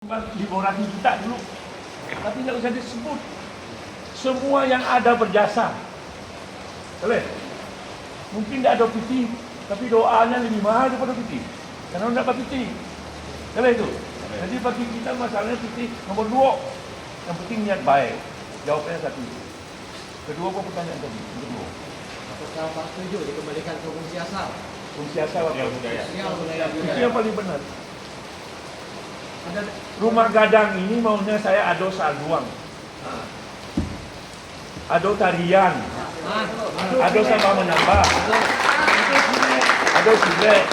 Liborasi kita dulu, tapi tidak usah disebut. Semua yang ada berjasa. Boleh? Mungkin tidak ada piti, tapi doanya lebih mahal daripada piti. Karena tidak pakai piti. Boleh itu? Jadi bagi kita masalahnya piti nomor 2. Yang penting niat baik. Jawabannya satu. Kedua apa pertanyaan tadi? Kedua. Apakah Pak setuju dikembalikan ke fungsi asal? Fungsi asal apa? Budaya. Itu yang paling benar. Rumah gadang ini maunya saya ado saluang, ado tarian, ado sama menambah, ado silet.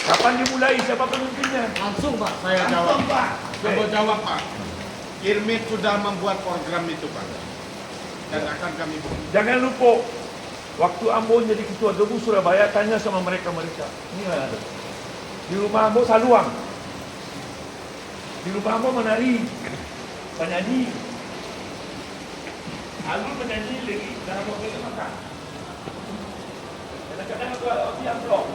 Kapan dimulai? Siapa pemimpinnya? Langsung Pak. Saya jawab. Pak. Saya jawab Pak. Irmit sudah membuat program itu Pak. Dan akan kami buat. Jangan lupa, waktu Ambo jadi ketua Debu Surabaya, tanya sama mereka-mereka. Inilah ada. Di rumah Ambo saluang. Di rumah Ambo menari, menyanyi. Alun menyanyi lagi dalam waktu itu makan. Kadang-kadang aku yang blok.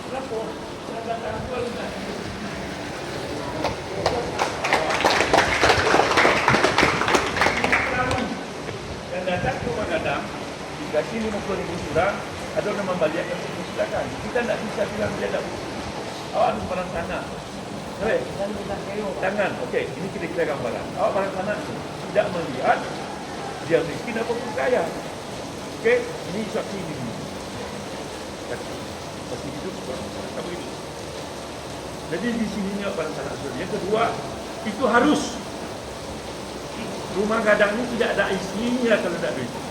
Kenapa? Kadang-kadang aku yang dan datang ke rumah gadang, dikasih 50.000 surat, ada orang membaliakan silakan. Kita tidak bisa bilang dia tidak. Awak harus barang sana. Boleh? Jangan. Okey, ini kita gambaran. Awak barang sana tidak melihat dia miskin apa pun kaya. Okey, ini saksi ini. Saksi hidup apa ini? Jadi di sininya barang sana. Yang kedua, itu harus rumah gadang ini tidak ada isinya kalau tidak ada isi.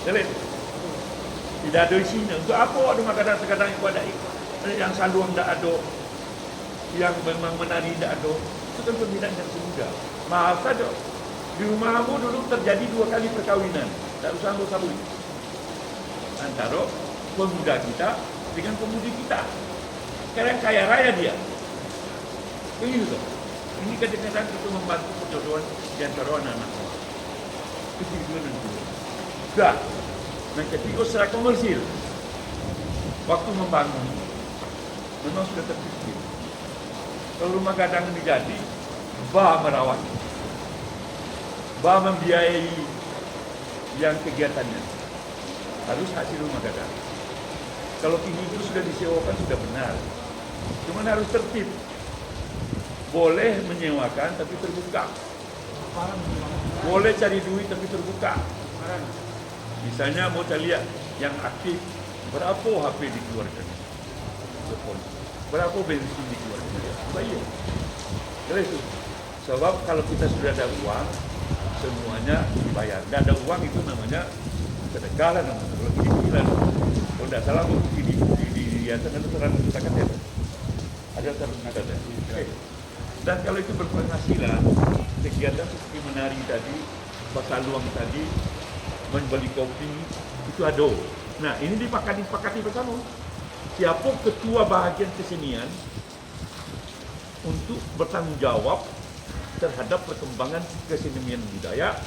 Boleh? Tidak ada isinya. Untuk apa rumah gadang sekadang itu ada yang saluang tidak ada, yang memang menari tidak ada? Itu kan pembinaan yang semudah. Maaf saja. Di rumah kamu dulu terjadi 2 kali perkawinan. Tak usah kamu sabui. Antara pemuda kita dengan pemudi kita. Sekarang kaya raya dia. Begitu. Ini kadang-kadang itu membantu perjodohan di antara anak-anak. Itu dan dua. Sudah. Yang ketiga secara komersil. Waktu membangun, memang sudah terpikir. Kalau rumah gadang ini jadi, bah merawat, bah membiayai yang kegiatannya. Harus hasil rumah gadang. Kalau kini itu sudah disewakan sudah benar. Cuma harus tertib. Boleh menyewakan tapi terbuka. Boleh cari duit tapi terbuka. Misalnya mau lihat yang aktif, berapa HP dikeluarkan? Berapa bensin dikeluarkan? Bayar. Jadi itu. Sebab kalau kita sudah ada uang, semuanya dibayar. Tidak ada uang itu namanya sedekah lah namanya. Kalau gini-gini kalau tidak salah di yayasan itu 100 juta kan ya? Ada 100 juta ya? Okay. Dan kalau itu berpenghasilan, kegiatan seperti menari tadi, pasaluang tadi, membeli kopi, itu ada. Nah, ini disepakati bersama. Siapa ketua bahagian kesenian untuk bertanggung jawab terhadap perkembangan kesenian budaya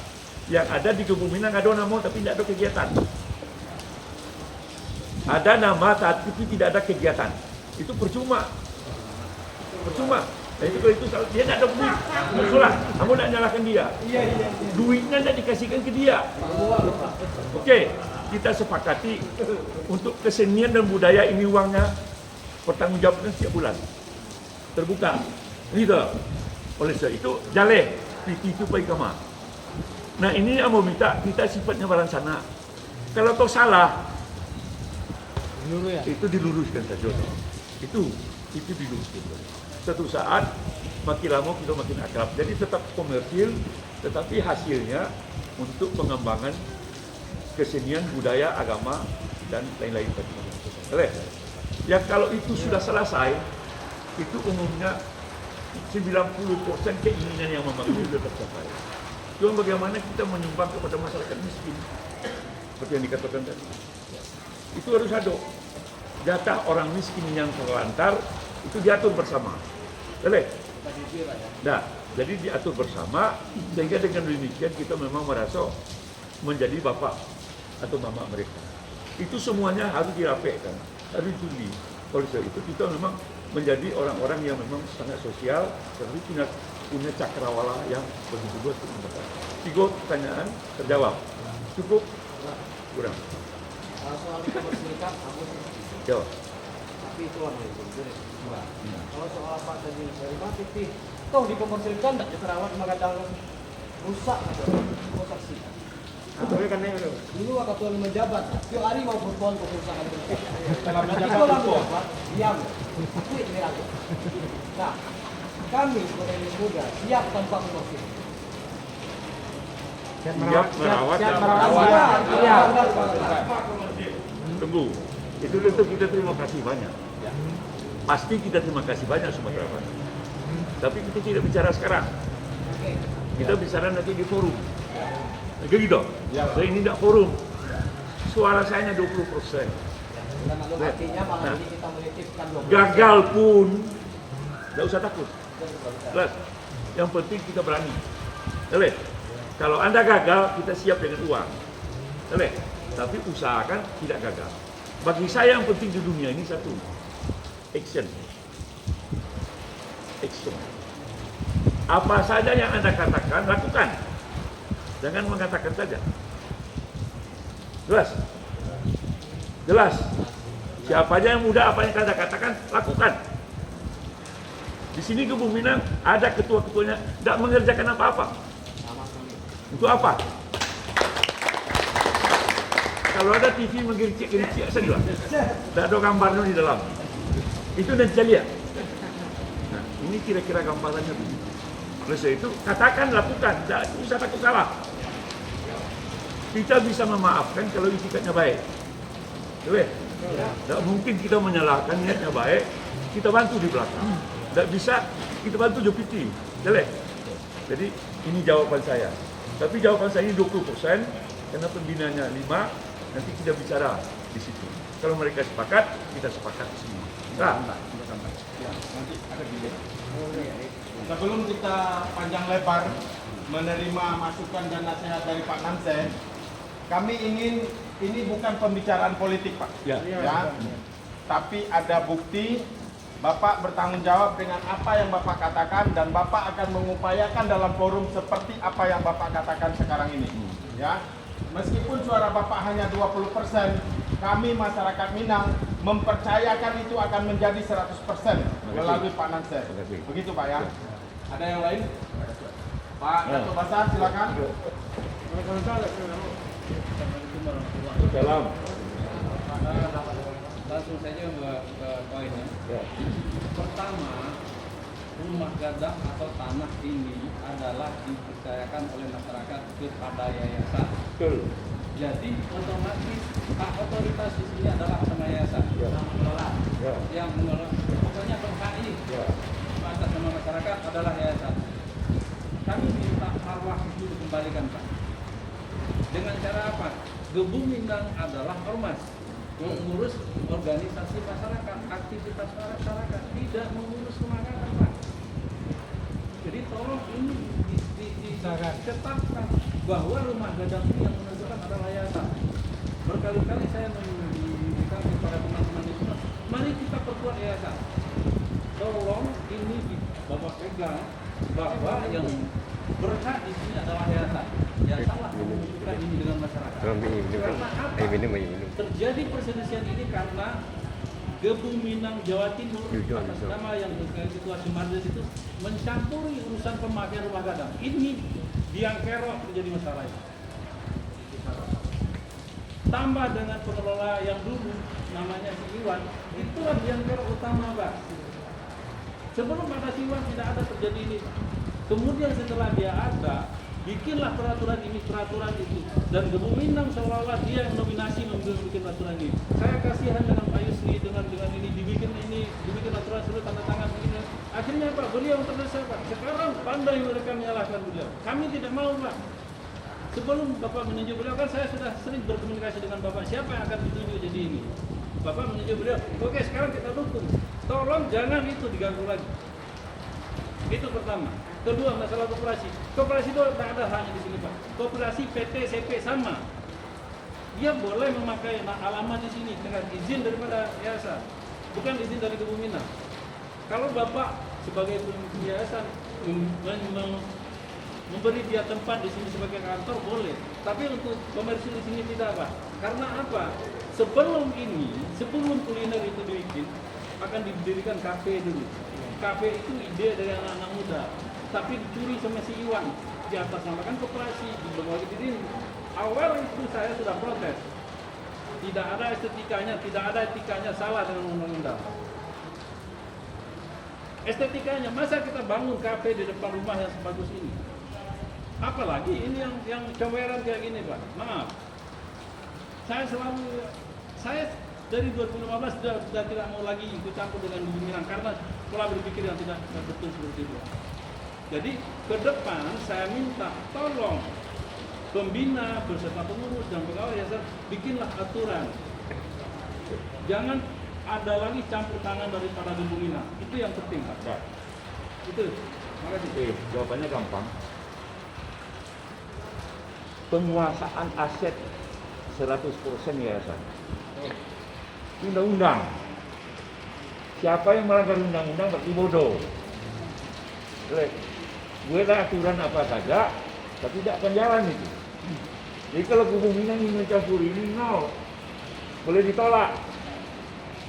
yang ada di Kebumen Minang. Ada nama tapi tidak ada kegiatan. Ada nama tapi tidak ada kegiatan. Itu percuma. Percuma. Nah, itu kalau itu dia tidak ada duit. Masalah. Kamu tidak nyalahkan dia. Duitnya tidak dikasihkan ke dia. Okey, kita sepakati untuk kesenian dan budaya ini uangnya pertanggungjawabnya setiap bulan. Terbuka. Gitu. Oleh sebab itu, jaleh PT itu pergi kemana. Nah, ini yang mau minta kita sifatnya barang sana. Kalau kau salah, itu diluruskan saja. Itu diluruskan. Satu saat makin lama kita makin akrab. Jadi tetap komersil, tetapi hasilnya untuk pengembangan kesenian, budaya, agama dan lain-lain. Yang kalau itu sudah selesai, itu umumnya 90% keinginan yang membangun sudah tercapai. Cuma bagaimana kita menyumbang kepada masyarakat miskin, seperti yang dikatakan tadi. Itu harus ada. Jatah orang miskin yang terlantar itu diatur bersama. Boleh? Nah, jadi diatur bersama sehingga dengan demikian kita memang merasa menjadi bapak atau mama mereka. Itu semuanya harus dirapekkan, harus juli. Oleh sebab itu kita memang menjadi orang-orang yang memang sangat sosial, tapi punya cakrawala yang begitu luas untuk mereka. 3 pertanyaan terjawab. Cukup? Kurang? Soal dikomersilkan, aku Jawab. tapi itu warna itu. Kalau soal apa tadi dari TV, toh dikomersilkan tidak diterawat kadang rusak atau rusak sih. Dulu waktu Tuan menjabat, tiap hari mau berbuat kerusakan itu. Setelah menjabat Itu lah itu. diam. Quit dia aku. Nah, kami sebagai yang muda siap tanpa komersil. Siap merawat dan tunggu. Itu tentu kita terima kasih banyak. Pasti kita terima kasih banyak Sumatera Barat. Tapi kita tidak bicara sekarang. Kita bicara nanti di forum. Gitu. Saya ini tidak forum. Suara saya hanya 20%. Dan lalu artinya malah ini kita menitipkan 20%. Gagal pun tidak usah takut. Jelas. Yang penting kita berani. Boleh? Kalau Anda gagal, kita siap dengan uang. Boleh? Tapi usahakan tidak gagal. Bagi saya yang penting di dunia ini satu, action. Action. Apa saja yang Anda katakan, lakukan. Jangan mengatakan saja. Jelas? Jelas. Siapa aja yang muda, apa yang Anda katakan, lakukan. Di sini Kebun Minang ada ketua-ketuanya tidak mengerjakan apa-apa. Untuk apa? Kalau ada TV menggericik-gericik saja. Tidak ada gambarnya di dalam. Itu nanti saya lihat. Nah, ini kira-kira gambarannya begitu. Oleh sebab itu, katakan, lakukan. Tidak usah takut salah. Kita bisa memaafkan kalau itikadnya baik. Tidak mungkin kita menyalahkan niatnya baik, kita bantu di belakang. Tidak bisa, kita bantu jepiti. Jadi, ini jawaban saya. Tapi jawaban saya ini 20%, karena pembinanya 5, nanti kita bicara di situ. Kalau mereka sepakat, kita sepakat di sini. Nah, Nanti ada bilik. Sebelum kita panjang lebar menerima masukan dan nasihat dari Pak Nansen, kami ingin, ini bukan pembicaraan politik Pak, ya. Tapi ada bukti Bapak bertanggung jawab dengan apa yang Bapak katakan dan Bapak akan mengupayakan dalam forum seperti apa yang Bapak katakan sekarang ini. Ya, meskipun suara Bapak hanya 20%, kami masyarakat Minang mempercayakan itu akan menjadi 100% melalui Pak Nansen. Begitu Pak ya. Ada yang lain? Pak Dato' Basar silakan. Salam. Langsung saja ke poinnya. Pertama, rumah gadang atau tanah ini adalah dipercayakan oleh masyarakat kepada yayasan. Betul. Jadi otomatis hak otoritas di sini adalah sama yayasan. Ya. Yang mengelola. Ya. Yang mengelola. Pokoknya HI Ya. atas nama masyarakat adalah yayasan. Kami minta arwah itu dikembalikan Pak. Dengan cara apa? Kebun Minang adalah ormas. Mengurus organisasi masyarakat, aktivitas masyarakat, tidak mengurus rumah gadang Pak. Jadi tolong ini ditetapkan bahwa rumah gadang ini yang menentukan adalah yayasan. Berkali-kali saya mengingatkan kepada teman-teman di sini, mari kita perkuat yayasan. Tolong ini Bapak pegang bahwa yang berhak di sini adalah yayasan. Ya salah menunjukkan ini dengan masyarakat. Karena apa? Terjadi perselisihan ini karena Kebun Minang Jawa Timur atas nama yang Ketua Sumardes itu mencampuri urusan pemakaian rumah gadang. Ini biang kerok terjadi masalah ini. Tambah dengan pengelola yang dulu namanya si Iwan, itulah biang kerok utama Pak. Sebelum ada si Iwan tidak ada terjadi ini. Kemudian setelah dia ada, bikinlah peraturan ini, peraturan itu, dan Kebun Minang seolah-olah dia yang nominasi membuat peraturan ini. Saya kasihan dengan Pak Yusri dengan ini dibikin aturan suruh tanda tangan begini. Akhirnya Pak, beliau yang terdesak Pak. Sekarang pandai mereka menyalahkan beliau. Kami tidak mau Pak. Sebelum Bapak menunjuk beliau kan saya sudah sering berkomunikasi dengan Bapak siapa yang akan ditunjuk jadi ini. Bapak menunjuk beliau. Oke, sekarang kita dukung. Tolong jangan itu diganggu lagi. Itu pertama. Kedua, masalah koperasi. Koperasi itu tidak ada haknya di sini Pak. Koperasi PT CP sama. Dia boleh memakai alamat di sini dengan izin daripada yayasan, bukan izin dari Kebun Minang. Kalau Bapak sebagai pemimpin yayasan memberi dia tempat di sini sebagai kantor boleh, tapi untuk komersil di sini tidak, Pak. Karena apa? Sebelum kuliner itu dibikin, akan didirikan kafe dulu. Kafe itu ide dari anak-anak muda, tapi dicuri sama si Iwan, di atas namakan koperasi, di bawah diri. Awal itu saya sudah protes. Tidak ada estetikanya, tidak ada etikanya, salah dengan undang-undang. Estetikanya, masa kita bangun kafe di depan rumah yang sebagus ini? Apalagi ini yang coweran kayak gini, Pak. Maaf. Saya dari 2015 sudah tidak mau lagi ikut campur dengan pemimpinan karena pola berpikir yang tidak betul seperti itu. Jadi ke depan saya minta tolong pembina beserta pengurus dan pegawai yayasan bikinlah aturan. Jangan ada lagi campur tangan daripada pembina. Itu yang penting, Pak. Itu. Makasih. Jawabannya gampang. Penguasaan aset 100% yayasan. Undang-undang. Siapa yang melanggar undang-undang berarti bodoh. Gue lah aturan apa saja, tapi tidak akan jalan itu. Jadi kalau pembina ingin mencampuri ini, no, boleh ditolak.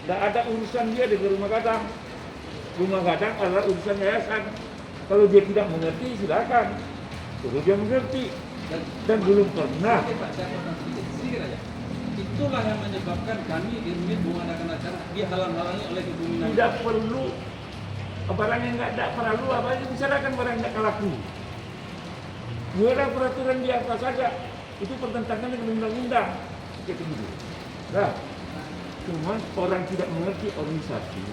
Tidak ada urusan dia dengan rumah gadang. Rumah gadang adalah urusan yayasan. Kalau dia tidak mengerti, silakan. Kalau dia mengerti dan belum pernah. Sedikit aja. Itulah yang menyebabkan kami di Rumit mengadakan acara dihalang-halangi oleh pembina. Tidak perlu barang yang tidak perlu apa aja bicarakan barang yang tidak laku. Buatlah peraturan di apa saja. Itu pertentangan dengan undang-undang. Seperti itu. Nah, cuma orang tidak mengerti organisasi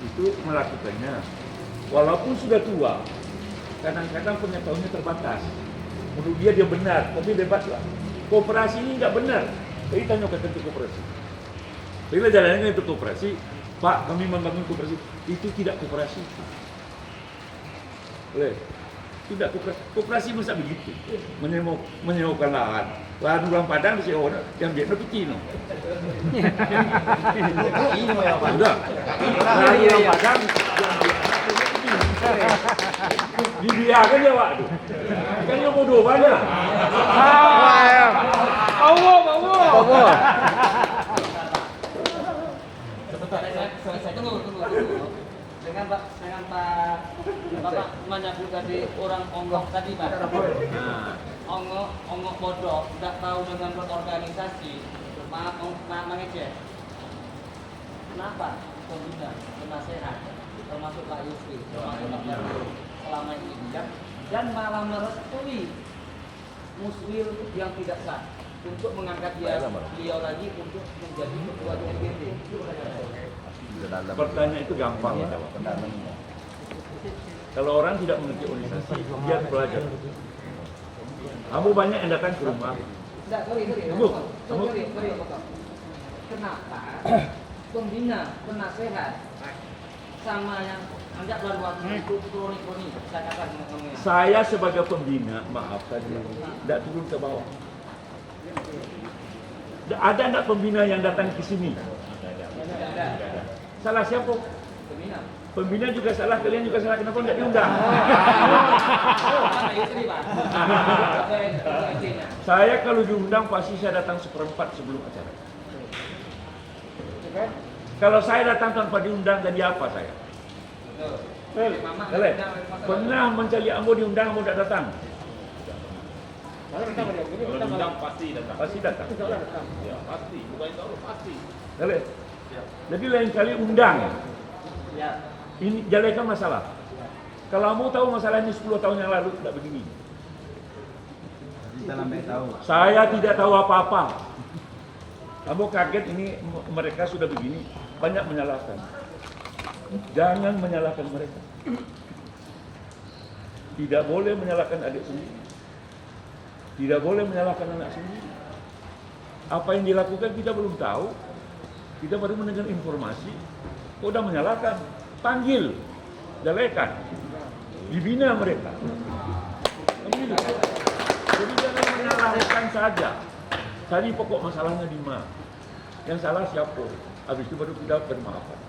itu melakukannya. Walaupun sudah tua, kadang-kadang pengetahuannya terbatas. Menurut dia benar, tapi debatlah. Koperasi ini nggak benar. Jadi tanya ke tentu koperasi. Bila jalannya itu koperasi, Pak, kami membangun koperasi. Itu tidak koperasi. Boleh. Tidak koperasi masa begitu. Menyewakan lahan. Lahan ulang Padang disewa yang dia kecil. Ini mau apa? Sudah. Lahan ulang Padang dibiarkan ya, Pak. Kan yang bodoh banyak. Allah. Saya tunggu. Dengan Bapak menyebut tadi orang ongoh tadi, Pak. Ongoh bodoh, tidak tahu dengan berorganisasi. Maaf mengejek. Kenapa pembina, penasehat, termasuk Pak Yusri, termasuk Pak Jarwo selama ini dan malah merestui muswil yang tidak sah untuk mengangkat beliau lagi untuk menjadi ketua DPD. Pertanyaan itu gampang. Kalau orang tidak mengerti organisasi, dia belajar. Kamu banyak yang datang ke rumah. Sorry. Kenapa pembina, penasehat sama yang anda baru waktu itu kroni saya katakan ngomongnya. Saya sebagai pembina, maaf tadi, tidak turun ke bawah. Ada enggak pembina yang datang ke sini? Salah siapa? Pembina. Pembina juga salah, kalian juga salah. Kenapa enggak diundang? Saya kalau diundang pasti saya datang 1/4 sebelum acara. Kalau saya datang tanpa diundang, jadi apa saya? Pernah mencari Ambo diundang, Ambo tidak datang. Kalau undang pasti datang. Pasti datang. Ya, pasti. Bukan itu pasti. Jadi lain kali undang. Ya. Ini jadikan masalah. Kalau kamu tahu masalah ini 10 tahun yang lalu tidak begini. Saya tidak tahu apa-apa. Kamu kaget ini mereka sudah begini, banyak menyalahkan. Jangan menyalahkan mereka. Tidak boleh menyalahkan adik sendiri. Tidak boleh menyalahkan anak sendiri. Apa yang dilakukan kita belum tahu. Kita baru mendengar informasi. Kok udah menyalahkan? Panggil, jelekan, dibina mereka. Jadi jangan menyalahkan saja. Cari pokok masalahnya di mana. Yang salah siapa? Habis itu baru kita bermaafan.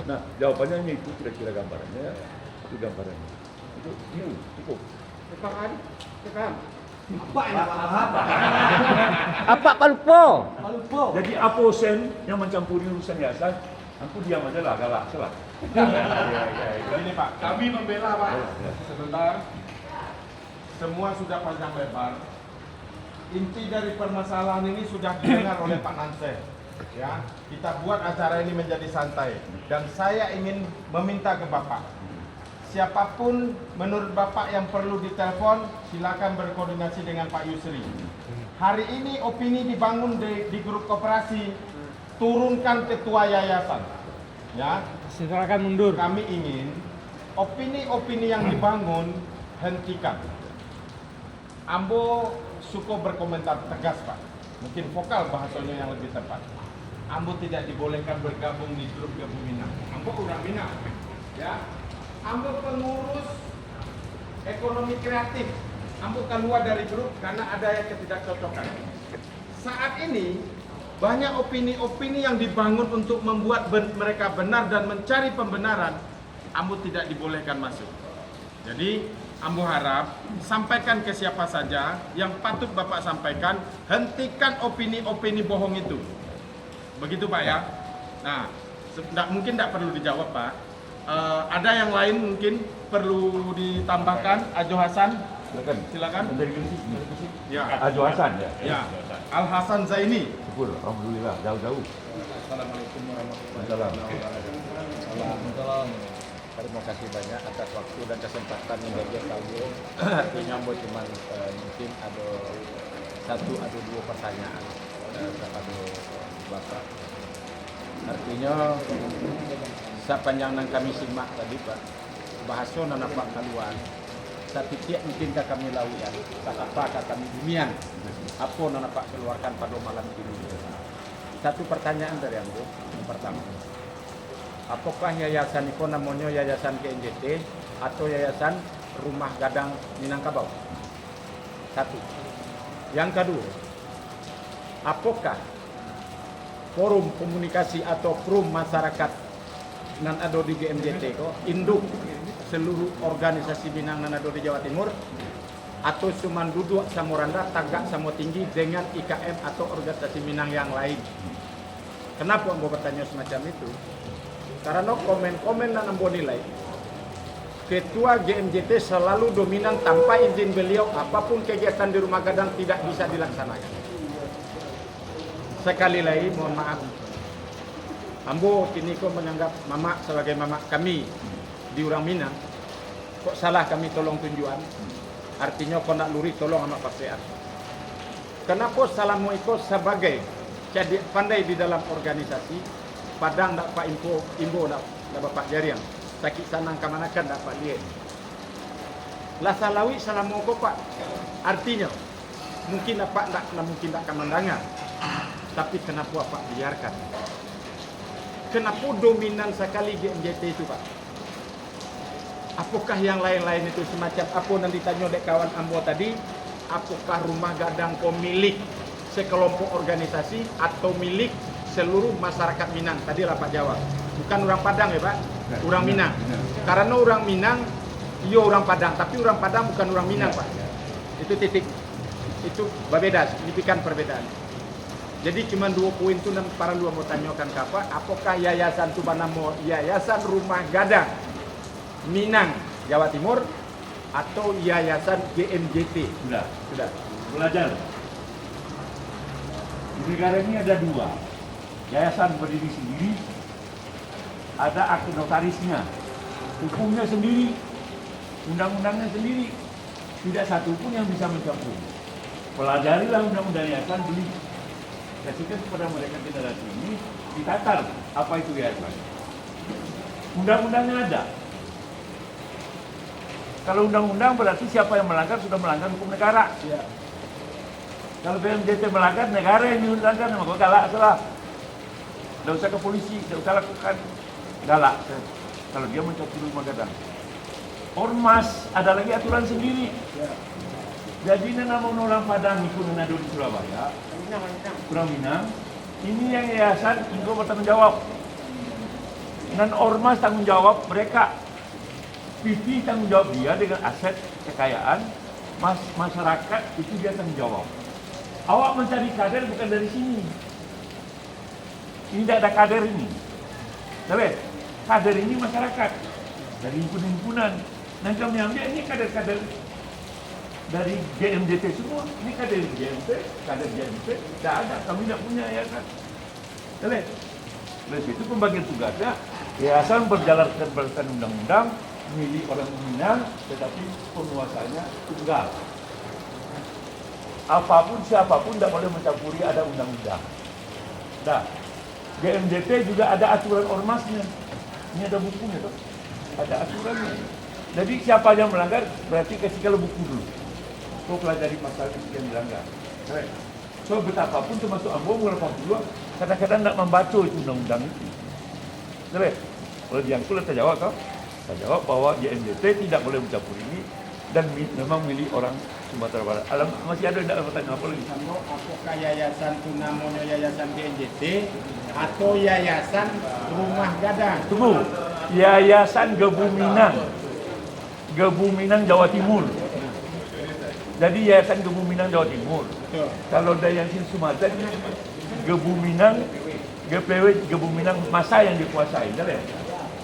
Nah, jawabannya itu kira-kira gambarannya. Itu gambarannya. Itu cukup. Pak Adi, paham? Apa enak apa? Apa Palupo? Jadi aposen yang mencampuri urusan yayasan, aku diam aja lah, galak, salah. Begini Pak, kami membela Pak. Sebentar. Semua sudah panjang lebar. Inti dari permasalahan ini sudah didengar oleh Pak Nanse. Ya, kita buat acara ini menjadi santai. Dan saya ingin meminta ke Bapak, siapapun menurut Bapak yang perlu ditelepon, silakan berkoordinasi dengan Pak Yusri. Hari ini opini dibangun di grup koperasi, turunkan ketua yayasan. Ya, Silakan mundur. kami ingin opini-opini yang dibangun hentikan. Ambo suka berkomentar tegas Pak, mungkin vokal bahasanya yang lebih tepat. Ambo tidak dibolehkan bergabung di grup Gabung Minang. Ambo orang Minang, ya. Ambo pengurus ekonomi kreatif. Ambo keluar dari grup karena ada yang ketidakcocokan. Saat ini banyak opini-opini yang dibangun untuk membuat mereka benar dan mencari pembenaran. Ambo tidak dibolehkan masuk. Jadi Ambo harap sampaikan ke siapa saja yang patut Bapak sampaikan, hentikan opini-opini bohong itu. Begitu Pak ya. Nah, mungkin tidak perlu dijawab Pak. Ada yang lain mungkin perlu ditambahkan. Ajo Hasan, silakan. Dari Gresik. Ya. Ajo Hasan ya. Ya. Al Hasan Zaini. Syukur, alhamdulillah, jauh-jauh. Assalamualaikum warahmatullahi Waalaikumsalam. Terima kasih banyak atas waktu dan kesempatan yang bagi kami. Artinya cuma mungkin ada satu atau dua pertanyaan kepada Bapak. Artinya sepanjang yang kami simak tadi Pak, bahasa nana Pak keluar. Satu tiap mungkin kami lawian, apa kami dunia. Apa nana Pak keluarkan pada malam ini. Satu pertanyaan dari Ambo, yang pertama. Apakah yayasan itu namanya yayasan GMJT atau yayasan Rumah Gadang Minangkabau? Satu. Yang kedua, apakah forum komunikasi atau forum masyarakat nan ada di GMJT kok induk seluruh organisasi Minang nan ada di Jawa Timur atau cuma duduk sama rendah tagak sama tinggi dengan IKM atau organisasi Minang yang lain? Kenapa Ambo bertanya semacam itu? Karena komen-komen dan Ambo nilai Ketua GMJT selalu dominan tanpa izin beliau, apapun kegiatan di Rumah Gadang tidak bisa dilaksanakan. Sekali lagi mohon maaf, Ambo kini kok menganggap mama sebagai mama kami di Urang Minang. Kok salah kami tolong tunjuan? Artinya kok nak luri tolong amak pasean. Kenapa salahmu ikut sebagai jadi pandai di dalam organisasi? Padang tak Pak Imbo tak Bapak Jariang. Sakit sanang kamanakan dapat lihat. Lah salawi salam moko Pak. Artinya mungkin apa tak kemandangan. Tapi kenapa Pak biarkan? Kenapa dominan sekali GMJT itu Pak? Apakah yang lain-lain itu semacam apa yang ditanya dek kawan Ambo tadi? Apakah Rumah Gadang milik sekelompok organisasi atau milik seluruh masyarakat Minang? Tadi lah Pak jawab. Bukan orang Padang ya Pak, orang Minang. Karena orang Minang, iya orang Padang, tapi orang Padang bukan orang Minang Pak. Itu titik, itu berbeda, signifikan perbedaan. Jadi cuma 2 poin itu yang para lu mau tanyakan ke apa? Apakah yayasan itu nama Yayasan Rumah Gadang Minang Jawa Timur atau Yayasan GMJT? Sudah. Belajar. Di negara ini ada 2. Yayasan berdiri sendiri, ada akte notarisnya, hukumnya sendiri, undang-undangnya sendiri. Tidak satu pun yang bisa mencampur. Pelajarilah undang-undang yayasan, beli. Kasihkan kepada mereka generasi ini, ditatar apa itu yayasan. Undang-undangnya ada. Kalau undang-undang berarti siapa yang melanggar sudah melanggar hukum negara. Ya. Kalau BMJT melanggar, negara yang dilanggar, maka galak salah. Tidak usah ke polisi, tidak usah lakukan galak. Kalau dia mencampuri Rumah Gadang. Ormas ada lagi aturan sendiri. Ya. Jadi nama orang Padang itu menado di Surabaya, orang Minang. Ini yang yayasan Indo bertanggung jawab. Dan ormas tanggung jawab mereka. PP tanggung jawab dia dengan aset kekayaan, masyarakat itu dia tanggung jawab. Awak mencari kader bukan dari sini. Ini tidak ada kader ini. Tapi kader ini masyarakat dari himpunan-himpunan. Dan kami ambil ini kader-kader dari GMDT semua. Ini kader GMT, kader GMT. Tidak ada, kami tidak punya yayasan. Tapi dari situ pembagian tugasnya, yayasan berjalankan berdasarkan undang-undang, milik orang Minang, tetapi penguasanya tunggal. Apapun siapapun tidak boleh mencampuri, ada undang-undang. Nah, GMDT juga ada aturan ormasnya. Ini ada bukunya tuh, ada aturannya. Jadi siapa yang melanggar berarti kasihkan buku dulu. Kau pelajari pasal yang dilanggar. Right. So betapapun termasuk Ambo 82 kadang-kadang tidak membaca itu undang-undang itu. Right. Kalau diangkul saya jawab kau. Saya jawab bahwa GMDT tidak boleh mencampur ini dan memang milik orang Sumatera Barat. Alam masih ada tidak pertanyaan apa lagi? Apakah yayasan itu namanya yayasan GNJT atau yayasan Rumah Gadang? Tunggu. Yayasan Gebuminang. Gebuminang Jawa Timur. Jadi yayasan Gebuminang Jawa Timur. Betul. Kalau dari yang Sumatera Gebuminang GPW Gebuminang masa yang dikuasai, betul ya?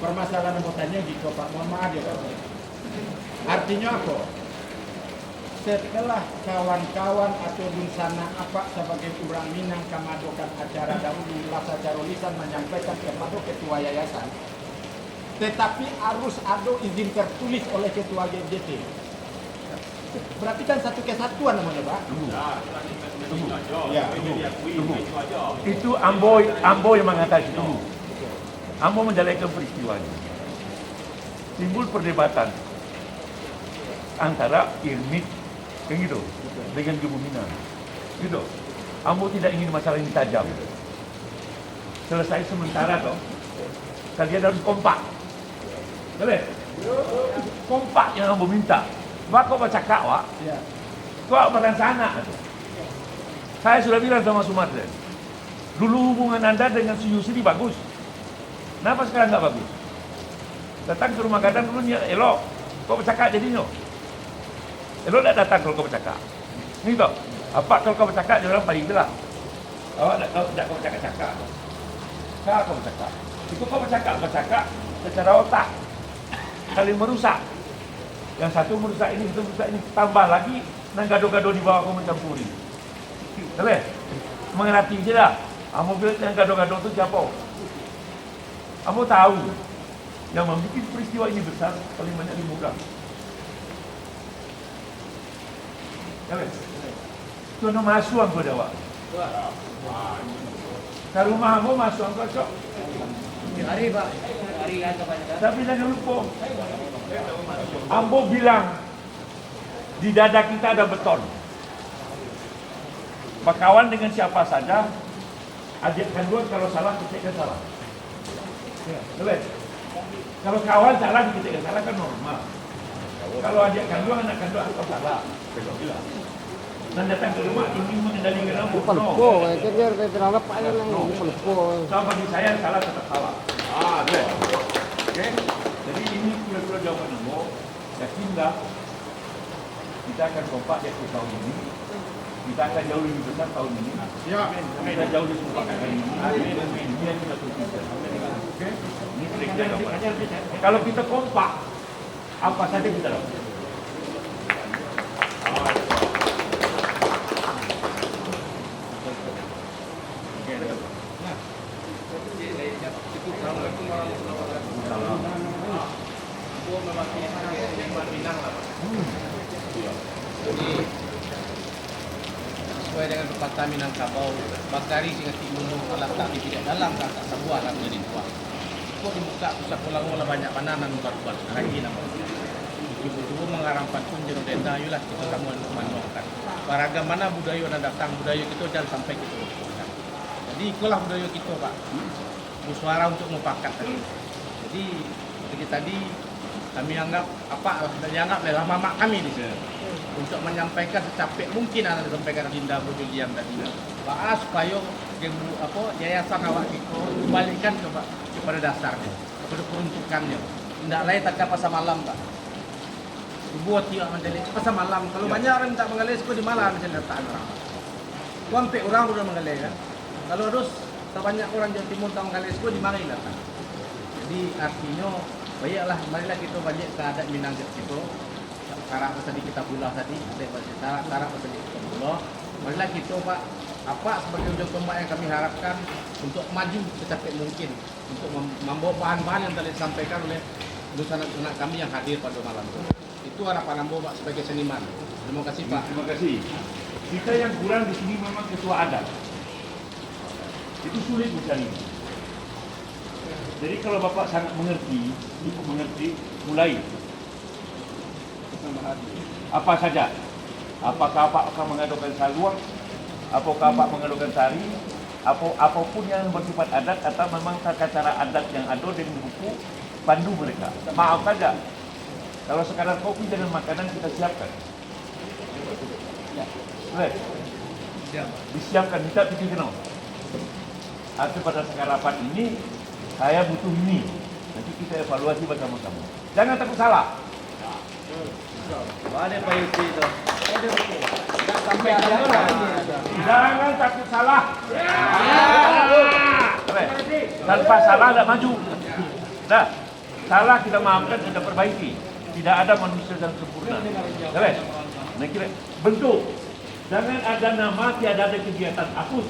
Permasalahan anggotanya gitu Pak, mohon maaf ya Pak. Artinya apa? Setelah kawan-kawan atau dunsana apa sebagai orang Minang kamadokan acara dahulu lasa carulisan menyampaikan kepada ketua yayasan, tetapi harus ada izin tertulis oleh ketua GMDT. Berarti kan satu kesatuan namanya Pak. Ya. Tunggu. Itu Ambo yang mengatakan itu. Ambo menjalankan peristiwanya. Timbul perdebatan antara Irmit yang gitu dengan Gebuminang. Gitu. Ambo tidak ingin masalah ini tajam. Selesai sementara toh. Kalian harus kompak. Boleh? Kompak yang Ambo minta. Wah kau baca kak, Wak? Ya. Kau beransana. Saya sudah bilang sama Sumatera. Dulu hubungan Anda dengan si Yusri bagus. Kenapa sekarang nggak bagus? Datang ke Rumah Gadang dulu elok. Kau bercakap jadinya. Elok tak datang kalau kau bercakap. Ini toh. Apa kalau kau bercakap dia orang paling jelas. Awak tak kau bercakap-cakap. Kau bercakap. Itu kau bercakap secara otak. Saling merusak. Yang satu merusak ini, itu merusak ini. Tambah lagi dan gado-gado di bawah kau mencampuri. Boleh? Mengerti je lah. Kamu bilang yang gado-gado itu siapa? Kamu tahu yang membuat peristiwa ini besar paling banyak 5 orang. Boleh? Itu nama masuk kau jawab. Ke rumah kamu masuk kau cok. Hari Pak, hari ada banyak. Tapi jangan lupa. Ambo bilang di dada kita ada beton. Berkawan dengan siapa saja, adik kandung kalau salah kita kan salah. Boleh? Kalau kawan salah kita kan salah kan normal. Kalau adik kandung anak kandung apa salah? Dan datang ke rumah ingin mengendalikan Ambo. Pelupo, dia terangkap aja lah, pelupo. Sama bagi saya salah tetap salah. Boleh? Oke? Jadi ini kira-kira jawaban Ambo. Yakinlah kita akan kompak di akhir tahun ini. Kita akan jauh lebih besar tahun ini. Ya. Kita jauh lebih besar tahun ini. Ini yang kita teruskan. Oke? Ini kira-kira jawaban. Kalau kita kompak, apa saja kita lakukan. Sesuai dengan pepatah Minangkabau, bakari sing timun alam tak tidak dalam kata sebuah alam jadi tua. Kok dibuka pusat pulang mula banyak pananan buat lagi nama. Ibu-ibu mengarampan pun jero denda yulah kita kamu manuakan. Baragam mana budaya yang datang budaya kita jangan sampai kita lupakan. Jadi itulah budaya kita Pak. Bersuara untuk mufakat tadi. Jadi tadi kami anggap apa dianggap adalah mamak kami di sini untuk menyampaikan secapek mungkin yang disampaikan Dinda Bu Julian tadi. Supaya yayasan awak itu kembalikan kepada dasarnya. pada peruntukannya. Tidak lain tak pasar malam Pak. Buat dia mengalir pasar malam. Kalau banyak orang tak mengalir, sekolah di malam macam tak orang. Sampai orang sudah mengalir kan. Kalau terus tak banyak orang Jawa Timur tak mengalir, sekolah di mana datang. Jadi artinya baiklah, marilah kita balik ke adat Minang itu. Sekarang tadi kita pulang tadi, sekarang tadi kita pulang. Marilah kita Pak, apa sebagai ujung tombak yang kami harapkan untuk maju secepatnya mungkin untuk membawa bahan-bahan yang tadi disampaikan oleh anak kami yang hadir pada malam itu. Itu harapan Ambo Pak sebagai seniman. Terima kasih Pak. Terima kasih. Kita yang kurang di sini memang ketua adat. Itu sulit mencari. Jadi kalau Bapak sangat mengerti, cukup mengerti, mulai. Apa saja? Apakah Bapak akan mengadukan saluang? Apakah Bapak mengadukan tari? Apapun yang bersifat adat atau memang tata cara adat yang ada di buku pandu mereka. Maaf saja. Kalau sekadar kopi dan makanan kita siapkan. Baik. Disiapkan, kita pikir kenal. Arti pada sekarapan ini, saya butuh ini. Nanti kita evaluasi bersama-sama. Jangan takut salah. Ada Pak Yuki itu. Sampai ada Jangan takut salah. Tanpa salah tidak maju. Dah, salah kita maafkan, kita perbaiki. Tidak ada manusia yang sempurna. Baik. Nah, kira bentuk. Jangan ada nama, tiada ada kegiatan. Hapus.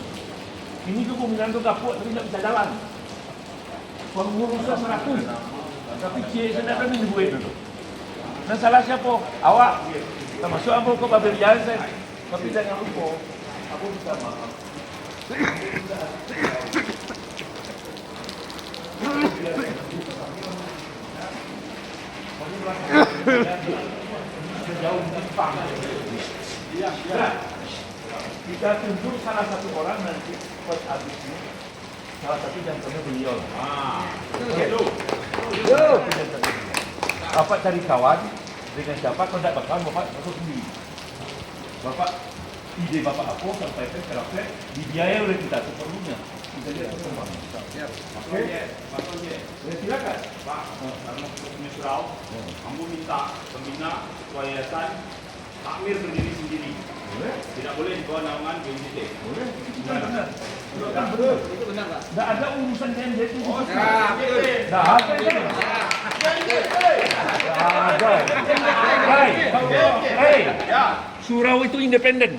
Ini tu pembinaan tu kaput, tapi tidak bisa jalan. Pengurusan 100. Tapi cik saya nak duit dulu. Dan salah siapa? Awak. Termasuk apa kau babel saya. Tapi jangan lupa, aku bisa maaf. Sejauh Jepang. Ya. Kita tunjuk salah satu orang nanti pas habis ini. Salah satu jantannya beliau. Itu. Bapak cari kawan dengan siapa? Kalau tidak bakal Bapak masuk sendiri. Bapak ide Bapak apa sampaikan ke rakyat dibiayai oleh kita seperlunya. Kita lihat semua. Oke. Ya, silakan. Pak, karena punya surau, kamu minta pembina ketua yayasan takmir berdiri sendiri. Boleh. Tidak boleh di bawah naungan BNJT. Boleh. Itu benar. Itu benar Pak. Tidak ada urusan BNJT. Nah, betul. Tidak ada. Hei, surau itu independen.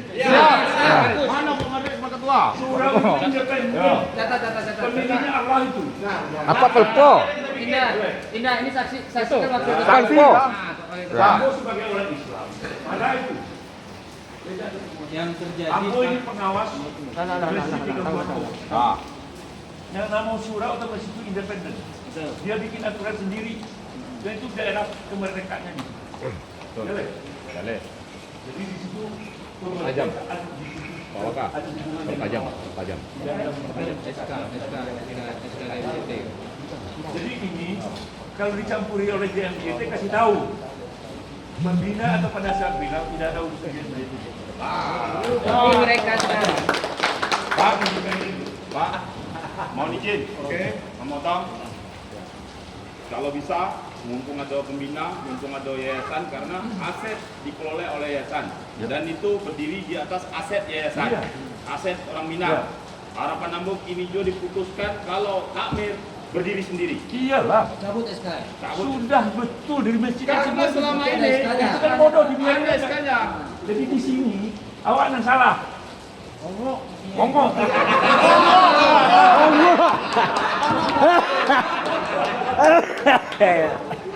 Mana pengadil Pak Ketua? Surau itu independen. Catat. Pemilihnya Allah itu. Apa pelpo? Indah, ini saksikan waktu itu. Pelpo. Kamu sebagai orang Islam, ada itu. Yang terjadi Aku ini pengawas Presiden Kemenko. Yang nama surau atau itu independen. Dia bikin aturan sendiri. Dan itu daerah kemerdekaannya di situ. Boleh? Boleh. Jadi di situ Tajam. di situ Bawa kah? ada hubungan Tajam. Jadi ini kalau dicampuri oleh JMJT kasih tahu. Membina atau pada saat bilang tidak ada urusan JMJT. Tapi mereka sekarang. Pak, mohon izin. Oke. Memotong. Kalau bisa, mumpung ada pembina, mumpung ada yayasan, karena aset dikelola oleh yayasan. Dan itu berdiri di atas aset yayasan. Aset orang Minang. Harapan Ambo ini juga diputuskan kalau takmir berdiri sendiri. Iyalah. Cabut SK. Sudah betul dari masjid. Karena selama ini itu kan bodoh dibiarin ada aja. SK-nya. Jadi di sini awak yang salah. Monggo.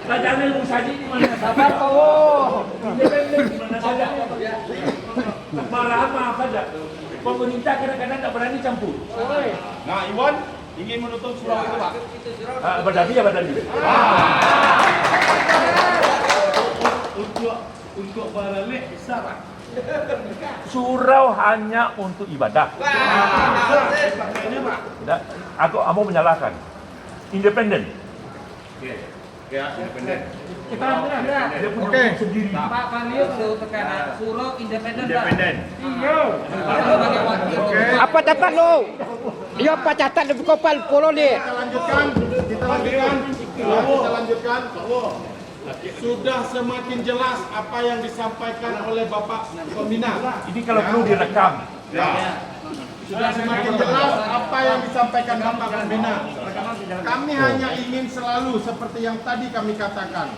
Bacaan ilmu saji di mana sabar independen di mana saja. Malahan maaf saja. Pemerintah kadang-kadang tak berani campur. Nah, Iwan ingin menutup surau itu, Pak. Berdami ya berdami. untuk baralek besar. Surau hanya untuk ibadah. Tidak, aku menyalahkan. Independen. Ya, independen. Dia punya hukum sendiri. Pak Panliuk tuh tekanan surau independen. Independen. Sebagai wakil. Apa dapat lo? Dia apa catat di kopal polo ni? Kita lanjutkan. Kita lanjutkan. Sudah semakin jelas apa yang disampaikan oleh Bapak Pembina. Ini kalau perlu direkam. Ya. Sudah semakin jelas apa yang disampaikan Bapak Pembina. Kami hanya ingin selalu seperti yang tadi kami katakan.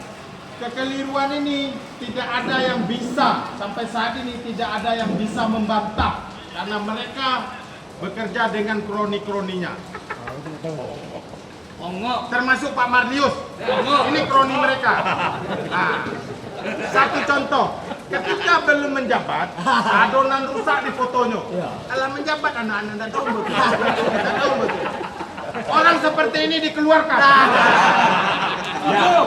Kekeliruan ini tidak ada yang bisa, sampai saat ini tidak ada yang bisa membantah. Karena mereka bekerja dengan kroni-kroninya. Termasuk Pak Marlius. Ini kroni mereka. Nah, satu contoh, ketika belum menjabat, adonan rusak di fotonya. Kalau menjabat anak-anak tidak tahu betul. Tidak tahu betul. Orang seperti ini dikeluarkan. Ya.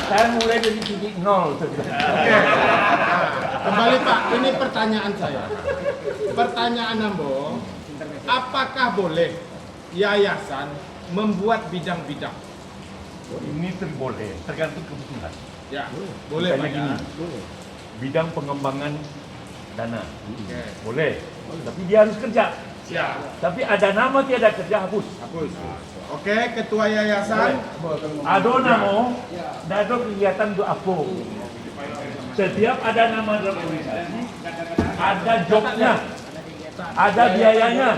Saya mulai dari titik nol. Oke. Nah, kembali Pak, ini pertanyaan saya. Pertanyaan Ambo, apakah boleh yayasan membuat bidang-bidang? Ini boleh, tergantung kebutuhan. Ya, boleh Pak ya. Bidang pengembangan dana. Oke. Boleh. Tapi dia harus kerja. Siap. Tapi ada nama tiada kerja, hapus. Hapus. Oke, ketua yayasan. Ada nama, tidak ada kegiatan untuk apa. Setiap ada nama dalam organisasi, ada jobnya, ada biayanya.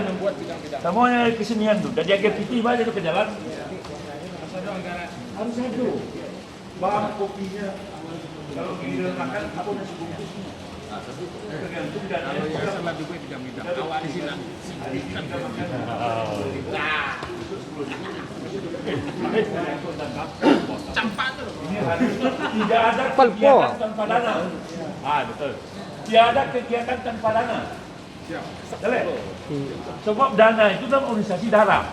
Semuanya kesenian tu. Dan jaga PT baca tu ke jalan. Harus ada. Bahan kopinya. Kalau kita makan, apa nasi bungkusnya. Tergantung dananya. Yayasan juga bidang-bidang. Awal di sini. Campak tu. Ini harus tidak ada kegiatan tanpa dana. Betul. Tiada kegiatan tanpa dana. Boleh? Sebab dana itu dalam organisasi darah.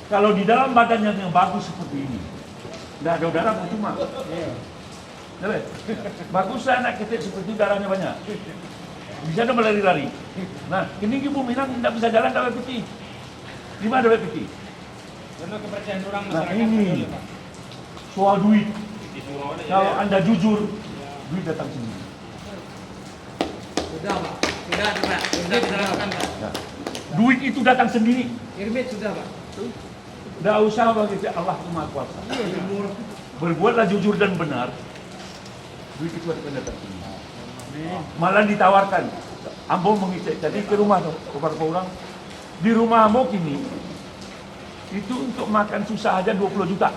Kalau di dalam badan yang bagus seperti ini, tidak ada darah percuma. Boleh? Baguslah anak kecil seperti itu darahnya banyak. Bisa dia berlari-lari. Nah, ini Ibu Minang tidak bisa jalan dalam PT. Di mana dalam PT? Karena kepercayaan orang Nah masyarakat. ini soal duit. Kalau Anda jujur, duit datang sendiri. Sudah Pak, sudah Pak, sudah dilakukan Pak. Nah, duit itu datang sendiri. Irmit sudah Pak. Tidak usah bagi Allah itu Maha Kuasa. Berbuatlah jujur dan benar. Duit itu akan datang sendiri. Malah ditawarkan. Ambo mengecek tadi ke rumah tuh, beberapa orang. Di rumah Ambo kini itu untuk makan susah aja 20 juta.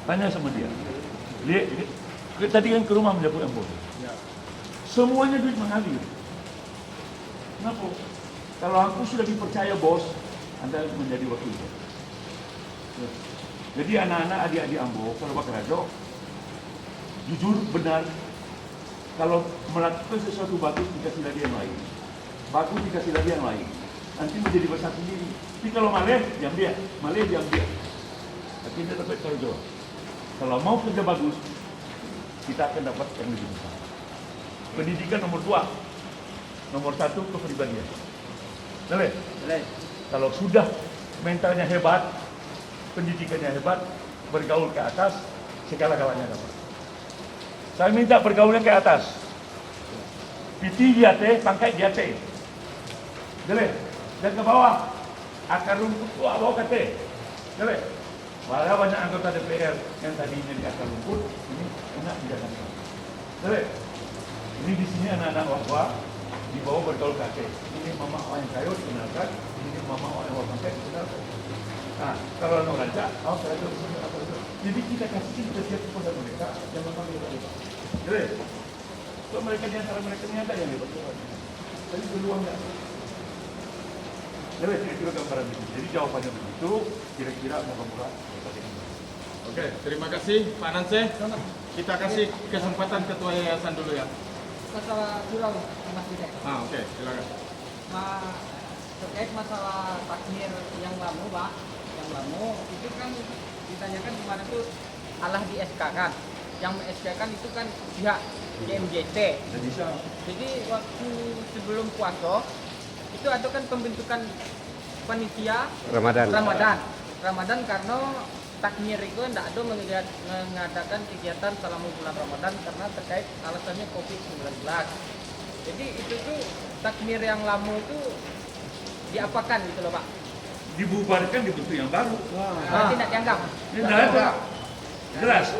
Tanya sama dia. Tadi kan ke rumah menjemput Ambo. Semuanya duit mengalir. Kenapa? Kalau aku sudah dipercaya bos, Anda menjadi wakil bos. Jadi anak-anak adik-adik Ambo kalau bakal jujur benar. Kalau melakukan sesuatu bagus dikasih lagi yang lain, bagus dikasih lagi yang lain, nanti menjadi besar sendiri. Tapi kalau malah diam dia, akhirnya dapat kerja. Kalau mau kerja bagus, kita akan dapat yang lebih besar. Pendidikan nomor 2, nomor 1 kepribadian. Boleh? Kalau sudah mentalnya hebat, pendidikannya hebat, bergaul ke atas, segala-galanya dapat. Saya minta pergaulan ke atas. PT di atas, pangkat di atas. Boleh? Dan ke bawah, akar rumput tua bawah ke atas. Boleh? Walau banyak anggota DPR yang tadinya di akar rumput, ini enak di atas. Boleh? Ini di sini anak-anak wabah, di bawah bergaul ke atas. Ini mama orang yang kayu dikenalkan, ini mama orang yang wabah pangkat dikenalkan. Nah, kalau orang rancak, saya itu apa itu. Jadi kita kasih setiap kepada mereka yang memang hebat. Jadi, so mereka di antara mereka ini ada yang hebat. Tapi peluang enggak. Jadi kira-kira gambaran itu. Jadi jawabannya begitu, kira-kira moga-moga. Oke, terima kasih Pak Nanse. Kita kasih kesempatan ketua yayasan dulu ya. Masalah surau Mas Bidek. Oke, silakan. Terkait masalah takmir yang lama Pak, yang lama itu kan ditanyakan kemarin itu alah di SK kan. Yang SK kan itu kan pihak GMJT. Jadi waktu sebelum puasa itu ada kan pembentukan panitia Ramadan karena takmir itu tidak ada mengadakan kegiatan selama bulan Ramadan karena terkait alasannya COVID-19. Jadi itu tuh takmir yang lama itu diapakan gitu loh Pak. dibubarkan dibentuk yang baru. Berarti tidak dianggap. Tidak ada. Jelas.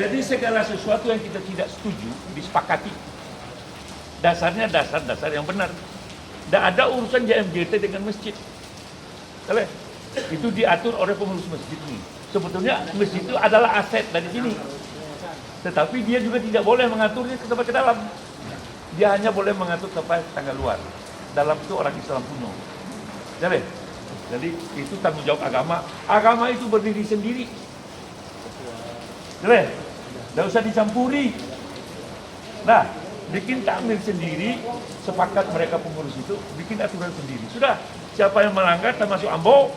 Jadi segala sesuatu yang kita tidak setuju disepakati. Dasarnya dasar-dasar yang benar. Tidak ada urusan JMJT dengan masjid. Boleh? Itu diatur oleh pengurus masjid ini. Sebetulnya masjid itu adalah aset dari sini. Tetapi dia juga tidak boleh mengaturnya sampai ke dalam. Dia hanya boleh mengatur sampai tanggal luar. Dalam itu orang Islam kuno. Jadi itu tanggung jawab agama. Agama itu berdiri sendiri. Tidak usah dicampuri. Nah, bikin takmir sendiri, sepakat mereka pengurus itu, bikin aturan sendiri. Sudah, siapa yang melanggar, termasuk Ambo,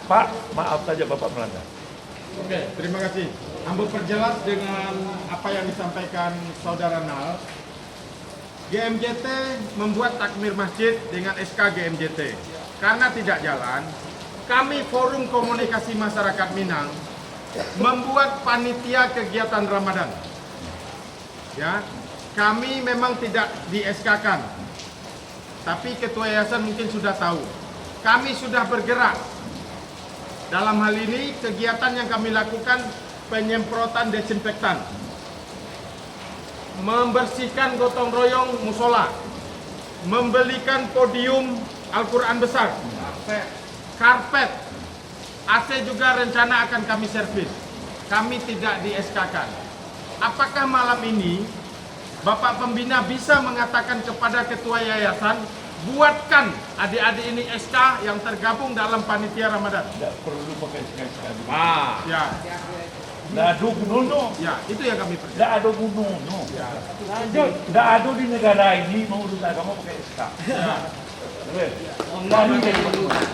Pak, maaf saja Bapak melanggar. Oke, terima kasih. Ambo perjelas dengan apa yang disampaikan Saudara Nal. GMJT membuat takmir masjid dengan SK GMJT. Karena tidak jalan, kami Forum Komunikasi Masyarakat Minang membuat panitia kegiatan Ramadan. Ya, kami memang tidak di SK-kan. Tapi Ketua Yayasan mungkin sudah tahu. Kami sudah bergerak. Dalam hal ini kegiatan yang kami lakukan penyemprotan desinfektan, membersihkan gotong royong musola, membelikan podium Al-Quran besar, karpet, AC juga rencana akan kami servis. Kami tidak di SK-kan. Apakah malam ini Bapak Pembina bisa mengatakan kepada Ketua Yayasan, buatkan adik-adik ini SK yang tergabung dalam panitia Ramadan? Tidak perlu pakai SK. Ya, Tidak ada gunung. ya, itu yang kami percaya. Tidak ada gunung. Ya. Tidak ada di negara ini mengurus agama pakai SK. Ya.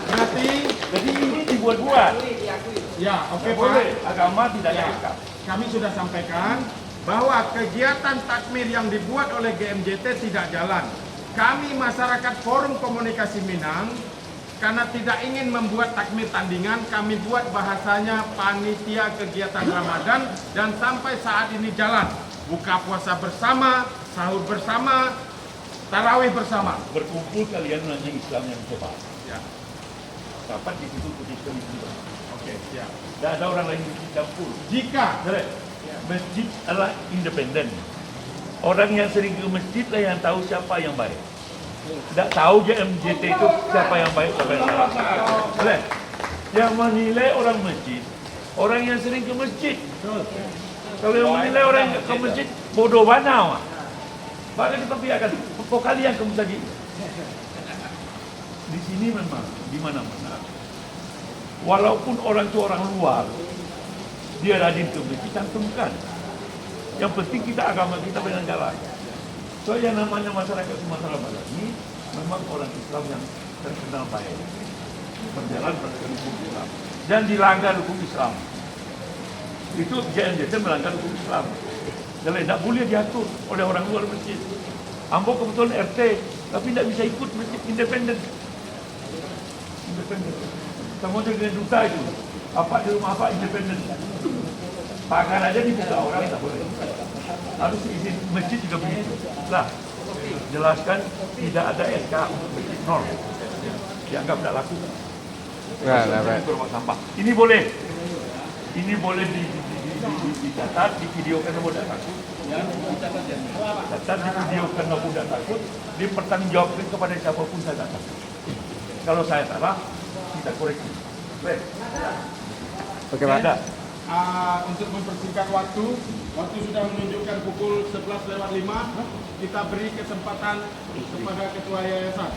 Berarti, jadi ini dibuat-buat. Ya, oke Tidak Pak. boleh. Agama tidak ada Ya. SK. Kami sudah sampaikan bahwa kegiatan takmir yang dibuat oleh GMJT tidak jalan. Kami masyarakat Forum Komunikasi Minang, karena tidak ingin membuat takmir tandingan, kami buat bahasanya panitia kegiatan Ramadan, dan sampai saat ini jalan. Buka puasa bersama, sahur bersama, tarawih bersama. Berkumpul kalian nanya Islam yang coba. Ya. Dapat di situ putuskan itu. Oke, siap. Tidak ada orang lain yang campur. Jika Masjid adalah independen. Orang yang sering ke masjid lah yang tahu siapa yang baik. Tidak tahu JMJT itu siapa yang baik, siapa yang salah. Boleh? Yang menilai orang masjid, orang yang sering ke masjid. Kalau yang menilai orang yang ke masjid, bodoh banyak. Bahkan kita biarkan, kok kalian ke masjid. Di sini memang, di mana-mana. Walaupun orang itu orang luar, dia rajin ke masjid, cantumkan. Yang penting kita agama kita benar jalan. So yang namanya masyarakat Sumatera Barat ini memang orang Islam yang terkenal baik, berjalan berdasarkan hukum Islam dan dilanggar hukum Islam. Itu JMJT melanggar hukum Islam. Jadi tidak boleh diatur oleh orang luar masjid. Ambo kebetulan RT, tapi tidak bisa ikut masjid independen. Sama dengan duta itu, apa di rumah apa independen. Pagar aja dibuka orang tak boleh. Harus izin masjid juga begitu. Lah, jelaskan tidak ada SK untuk masjid nol. Dianggap tidak laku. Sampah. Ini boleh dicatat, divideokan namun tidak takut. Catat, divideokan namun tidak takut. Dipertanggungjawabkan kepada siapapun saya tak takut. Kalau saya salah, kita koreksi. Baik. Oke, Pak. Untuk mempersingkat waktu sudah menunjukkan pukul 11:05. Kita beri kesempatan kepada Ketua Yayasan.